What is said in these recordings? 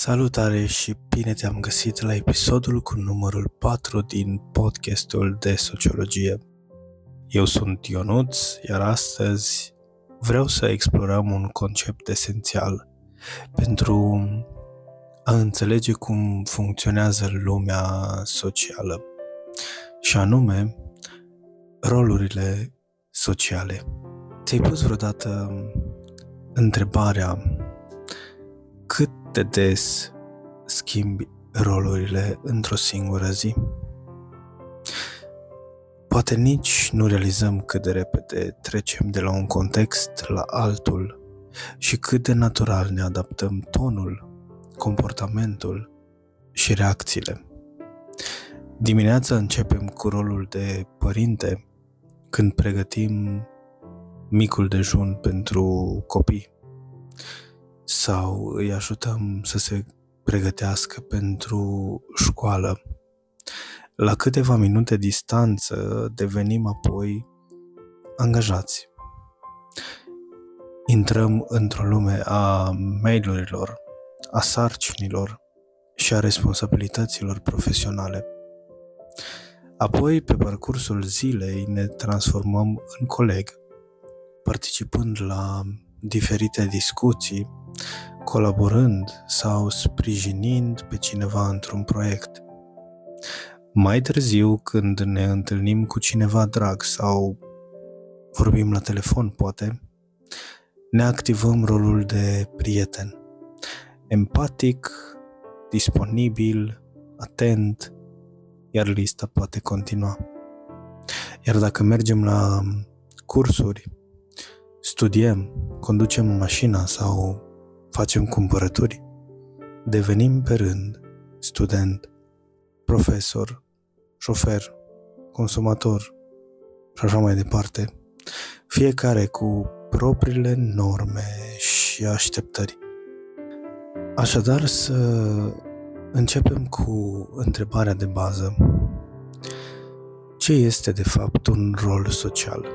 Salutare și bine te-am găsit la episodul cu numărul 4 din podcastul de sociologie. Eu sunt Ionuț, iar astăzi vreau să explorăm un concept esențial pentru a înțelege cum funcționează lumea socială, și anume rolurile sociale. Ți-ai pus vreodată întrebarea cât de des schimbi rolurile într-o singură zi? Poate nici nu realizăm cât de repede trecem de la un context la altul și cât de natural ne adaptăm tonul, comportamentul și reacțiile. Dimineața începem cu rolul de părinte când pregătim micul dejun pentru copii sau îi ajutăm să se pregătească pentru școală. La câteva minute distanță devenim apoi angajați. Intrăm într-o lume a mail-urilor, a sarcinilor și a responsabilităților profesionale. Apoi, pe parcursul zilei, ne transformăm în coleg, participând la diferite discuții, colaborând sau sprijinind pe cineva într-un proiect. Mai târziu, când ne întâlnim cu cineva drag sau vorbim la telefon, poate, ne activăm rolul de prieten, empatic, disponibil, atent, iar lista poate continua. Iar dacă mergem la cursuri, studiem, conducem mașina sau facem cumpărături, devenim pe rând student, profesor, șofer, consumator și așa mai departe, fiecare cu propriile norme și așteptări. Așadar, să începem cu întrebarea de bază. Ce este de fapt un rol social?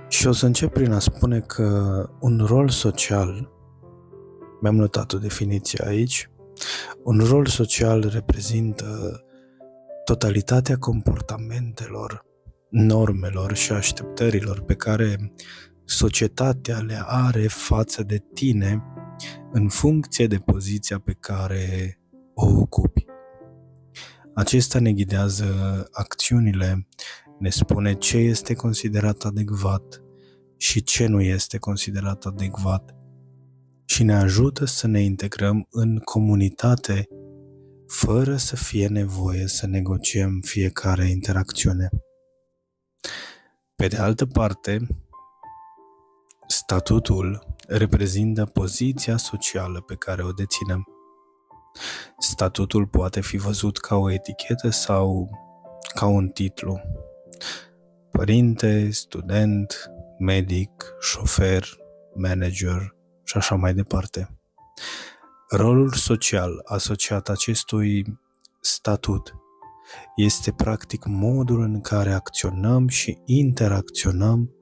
Și o să încep prin a spune că un rol social, mi-am notat o definiție aici, un rol social reprezintă totalitatea comportamentelor, normelor și așteptărilor pe care societatea le are față de tine în funcție de poziția pe care o ocupi. Acesta ne ghidează acțiunile, ne spune ce este considerat adecvat și ce nu este considerat adecvat și ne ajută să ne integrăm în comunitate fără să fie nevoie să negociem fiecare interacțiune. Pe de altă parte, statutul reprezintă poziția socială pe care o deținem. Statutul poate fi văzut ca o etichetă sau ca un titlu. Părinte, student, medic, șofer, manager și așa mai departe. Rolul social asociat acestui statut este practic modul în care acționăm și interacționăm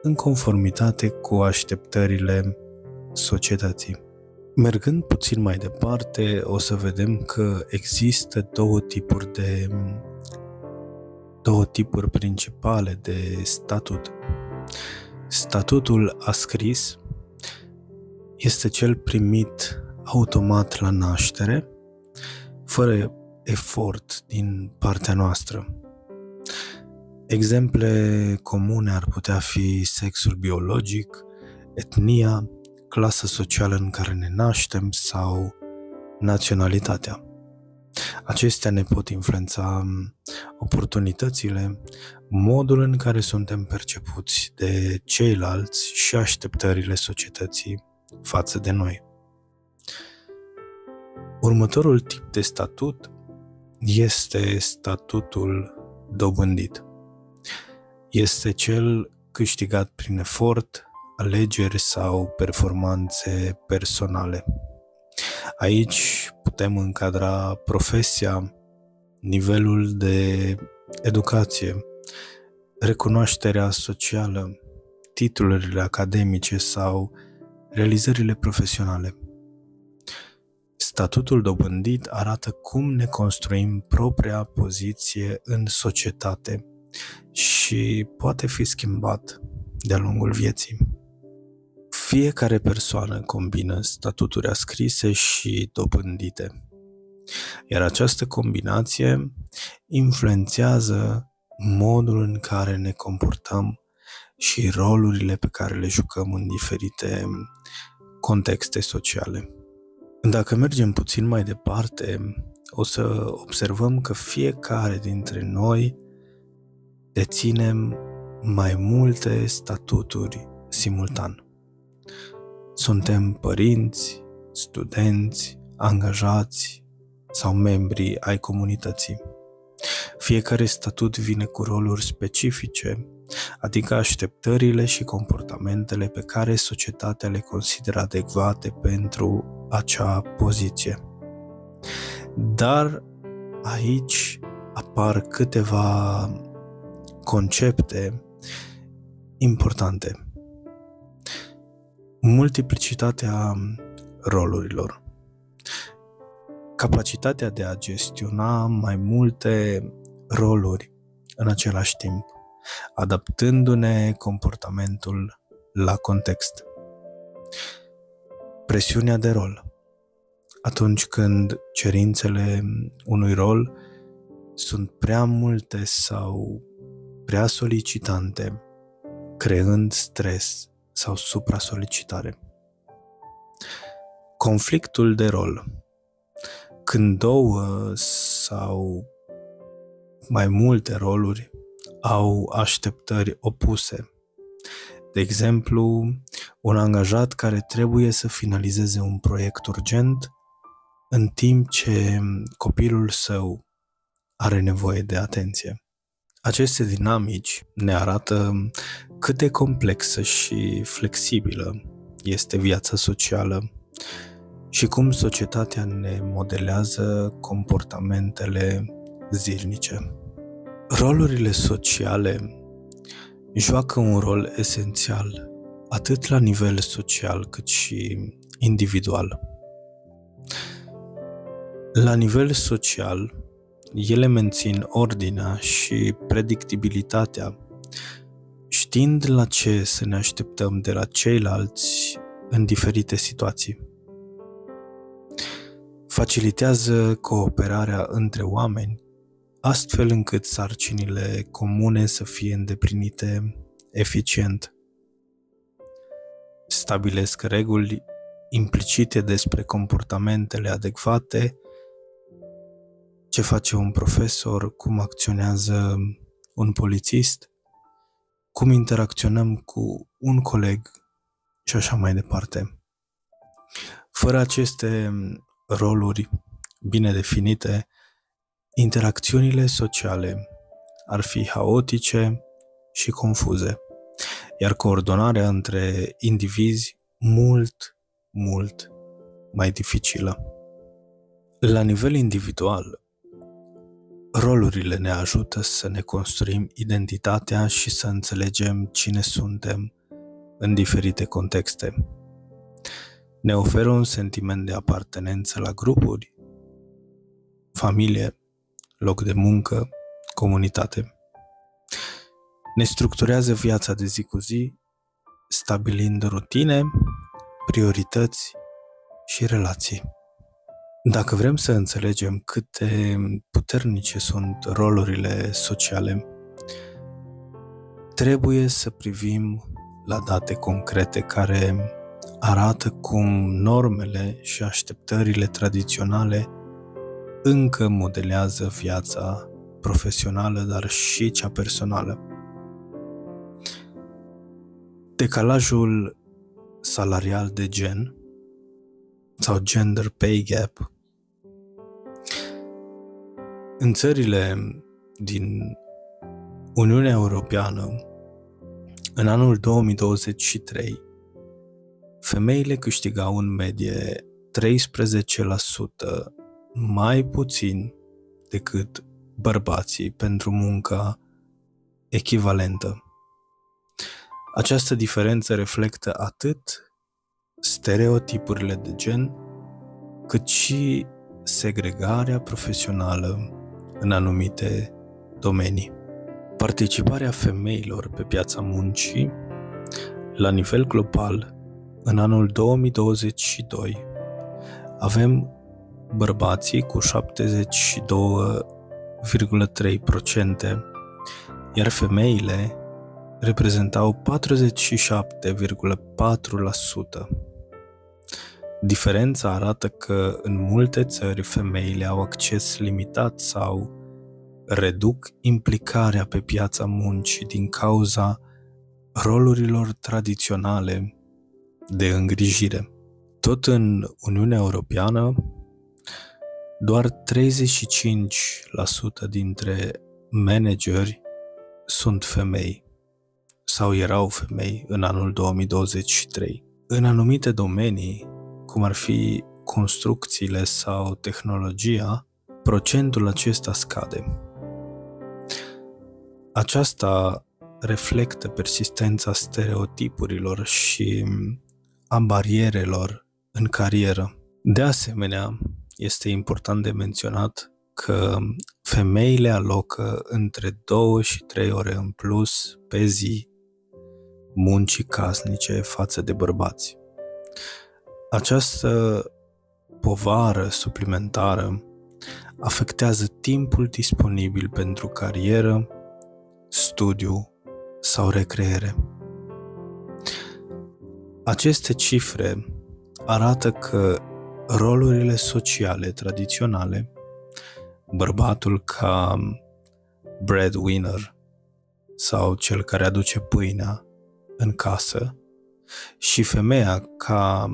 în conformitate cu așteptările societății. Mergând puțin mai departe, o să vedem că există două tipuri principale de statut. Statutul ascris este cel primit automat la naștere, fără efort din partea noastră. Exemple comune ar putea fi sexul biologic, etnia, clasa socială în care ne naștem sau naționalitatea. Acestea ne pot influența oportunitățile, modul în care suntem percepuți de ceilalți și așteptările societății față de noi. Următorul tip de statut este statutul dobândit. Este cel câștigat prin efort, alegeri sau performanțe personale. Aici putem încadra profesia, nivelul de educație, recunoașterea socială, titlurile academice sau realizările profesionale. Statutul dobândit arată cum ne construim propria poziție în societate și poate fi schimbat de-a lungul vieții. Fiecare persoană combină statuturi ascrise și dobândite, iar această combinație influențează modul în care ne comportăm și rolurile pe care le jucăm în diferite contexte sociale. Dacă mergem puțin mai departe, o să observăm că fiecare dintre noi deținem mai multe statuturi simultan. Suntem părinți, studenți, angajați sau membri ai comunității. Fiecare statut vine cu roluri specifice, adică așteptările și comportamentele pe care societatea le consideră adecvate pentru acea poziție. Dar aici apar câteva concepte importante. Multiplicitatea rolurilor. Capacitatea de a gestiona mai multe roluri în același timp, adaptându-ne comportamentul la context. Presiunea de rol. Atunci când cerințele unui rol sunt prea multe sau prea solicitante, creând stres sau supra-solicitare. Conflictul de rol. Când două sau mai multe roluri au așteptări opuse. De exemplu, un angajat care trebuie să finalizeze un proiect urgent, în timp ce copilul său are nevoie de atenție. Aceste dinamici ne arată cât de complexă și flexibilă este viața socială și cum societatea ne modelează comportamentele zilnice. Rolurile sociale joacă un rol esențial atât la nivel social cât și individual. La nivel social, ele mențin ordinea și predictibilitatea, știind la ce să ne așteptăm de la ceilalți în diferite situații. Facilitează cooperarea între oameni, astfel încât sarcinile comune să fie îndeplinite eficient. Stabilesc reguli implicite despre comportamentele adecvate, ce face un profesor, cum acționează un polițist, cum interacționăm cu un coleg și așa mai departe. Fără aceste roluri bine definite, interacțiunile sociale ar fi haotice și confuze, iar coordonarea între indivizi mult mai dificilă. La nivel individual, rolurile ne ajută să ne construim identitatea și să înțelegem cine suntem în diferite contexte. Ne oferă un sentiment de apartenență la grupuri, familie, loc de muncă, comunitate. Ne structurează viața de zi cu zi, stabilind rutine, priorități și relații. Dacă vrem să înțelegem cât de puternice sunt rolurile sociale, trebuie să privim la date concrete care arată cum normele și așteptările tradiționale încă modelează viața profesională, dar și cea personală. Decalajul salarial de gen sau gender pay gap. În țările din Uniunea Europeană, în anul 2023, femeile câștigau în medie 13% mai puțin decât bărbații pentru munca echivalentă. Această diferență reflectă atât stereotipurile de gen, cât și segregarea profesională în anumite domenii. Participarea femeilor pe piața muncii la nivel global în anul 2022 avem bărbații cu 72,3%, iar femeile reprezentau 47,4%. Diferența arată că în multe țări femeile au acces limitat sau reduc implicarea pe piața muncii din cauza rolurilor tradiționale de îngrijire. Tot în Uniunea Europeană, doar 35% dintre manageri sunt femei sau erau femei în anul 2023. În anumite domenii, cum ar fi construcțiile sau tehnologia, procentul acesta scade. Aceasta reflectă persistența stereotipurilor și a barierelor în carieră. De asemenea, este important de menționat că femeile alocă între 2 și 3 ore în plus pe zi muncii casnice față de bărbați. Această povară suplimentară afectează timpul disponibil pentru carieră, studiu sau recreere. Aceste cifre arată că rolurile sociale tradiționale, bărbatul ca breadwinner sau cel care aduce pâinea în casă și femeia ca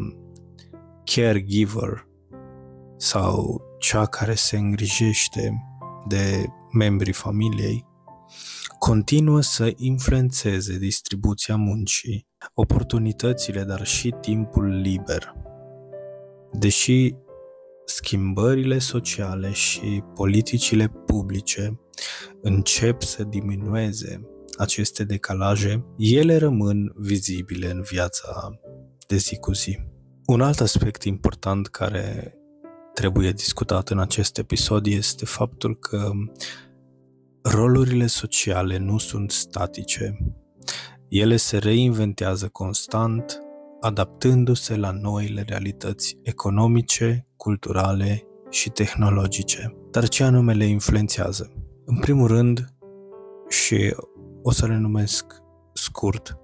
caregiver sau cea care se îngrijește de membrii familiei, continuă să influențeze distribuția muncii, oportunitățile, dar și timpul liber. Deși schimbările sociale și politicile publice încep să diminueze aceste decalaje, ele rămân vizibile în viața de zi cu zi. Un alt aspect important care trebuie discutat în acest episod este faptul că rolurile sociale nu sunt statice. Ele se reinventează constant, adaptându-se la noile realități economice, culturale și tehnologice. Dar ce anume le influențează? În primul rând, și o să le numesc scurt,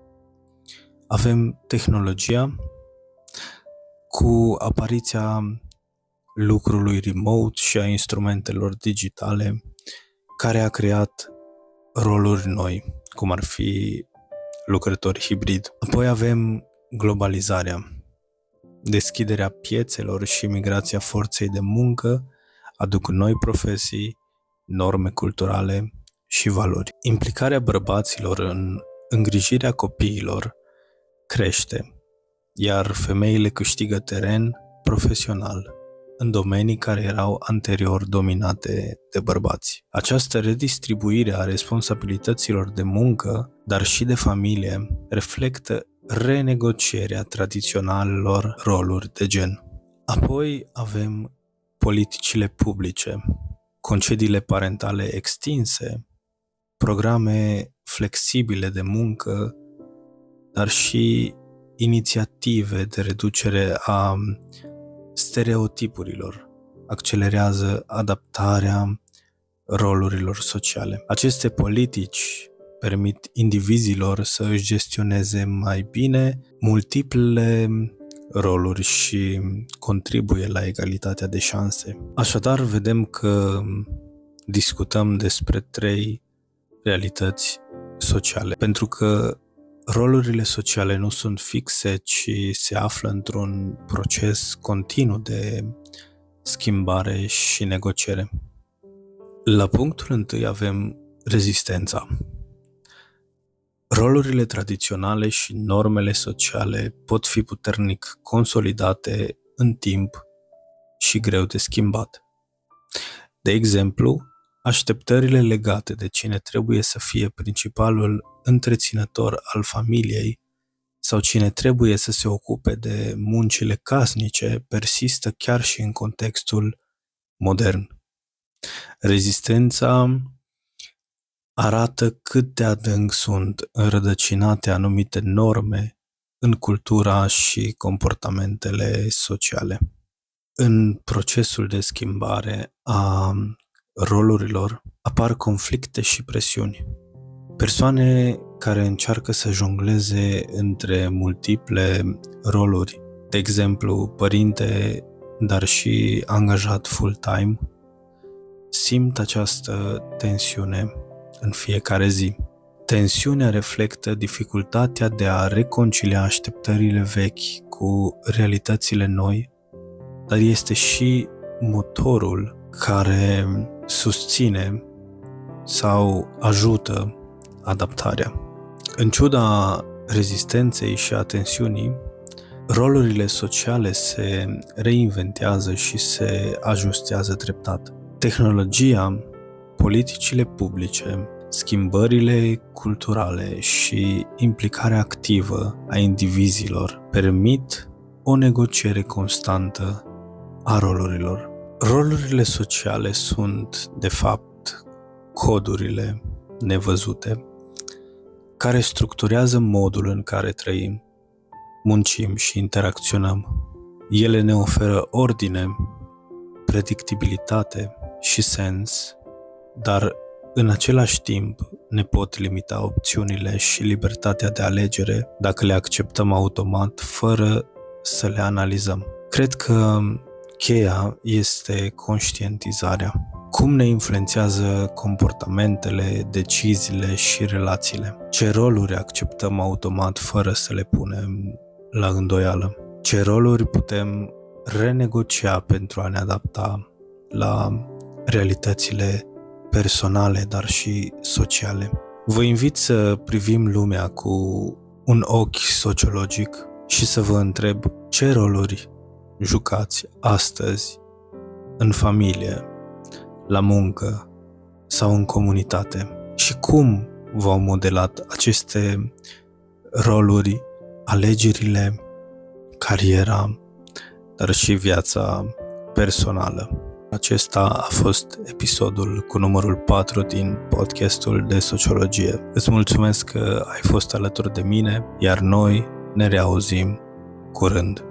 avem tehnologia cu apariția lucrului remote și a instrumentelor digitale care a creat roluri noi, cum ar fi lucrători hibrid. Apoi avem globalizarea, deschiderea piețelor și migrația forței de muncă aduc noi profesii, norme culturale și valori. Implicarea bărbaților în îngrijirea copiilor crește, iar femeile câștigă teren profesional în domenii care erau anterior dominate de bărbați. Această redistribuire a responsabilităților de muncă, dar și de familie, reflectă renegocierea tradiționalelor roluri de gen. Apoi avem politicile publice, concediile parentale extinse, programe flexibile de muncă, dar și inițiative de reducere a stereotipurilor, accelerează adaptarea rolurilor sociale. Aceste politici permit indivizilor să își gestioneze mai bine multiplele roluri și contribuie la egalitatea de șanse. Așadar, vedem că discutăm despre 3 realități sociale, pentru că rolurile sociale nu sunt fixe, ci se află într-un proces continuu de schimbare și negociere. La punctul 1 avem rezistența. Rolurile tradiționale și normele sociale pot fi puternic consolidate în timp și greu de schimbat. De exemplu, așteptările legate de cine trebuie să fie principalul întreținător al familiei sau cine trebuie să se ocupe de muncile casnice persistă chiar și în contextul modern. Rezistența arată cât de adânc sunt înrădăcinate anumite norme în cultura și comportamentele sociale. În procesul de schimbare a rolurilor apar conflicte și presiuni. Persoane care încearcă să jongleze între multiple roluri, de exemplu părinte, dar și angajat full-time, simt această tensiune în fiecare zi. Tensiunea reflectă dificultatea de a reconcilia așteptările vechi cu realitățile noi, dar este și motorul care susține sau ajută adaptarea. În ciuda rezistenței și a tensiunii, rolurile sociale se reinventează și se ajustează treptat. Tehnologia, politicile publice, schimbările culturale și implicarea activă a indivizilor permit o negociere constantă a rolurilor. Rolurile sociale sunt, de fapt, codurile nevăzute care structurează modul în care trăim, muncim și interacționăm. Ele ne oferă ordine, predictibilitate și sens, dar în același timp ne pot limita opțiunile și libertatea de alegere dacă le acceptăm automat fără să le analizăm. Cred că cheia este conștientizarea. Cum ne influențează comportamentele, deciziile și relațiile? Ce roluri acceptăm automat fără să le punem la îndoială? Ce roluri putem renegocia pentru a ne adapta la realitățile personale, dar și sociale? Vă invit să privim lumea cu un ochi sociologic și să vă întreb ce roluri jucați astăzi în familie, la muncă sau în comunitate și cum v-au modelat aceste roluri, alegerile, cariera, dar și viața personală. Acesta a fost episodul cu numărul 4 din podcastul de sociologie. Îți mulțumesc că ai fost alături de mine, iar noi ne reauzim curând.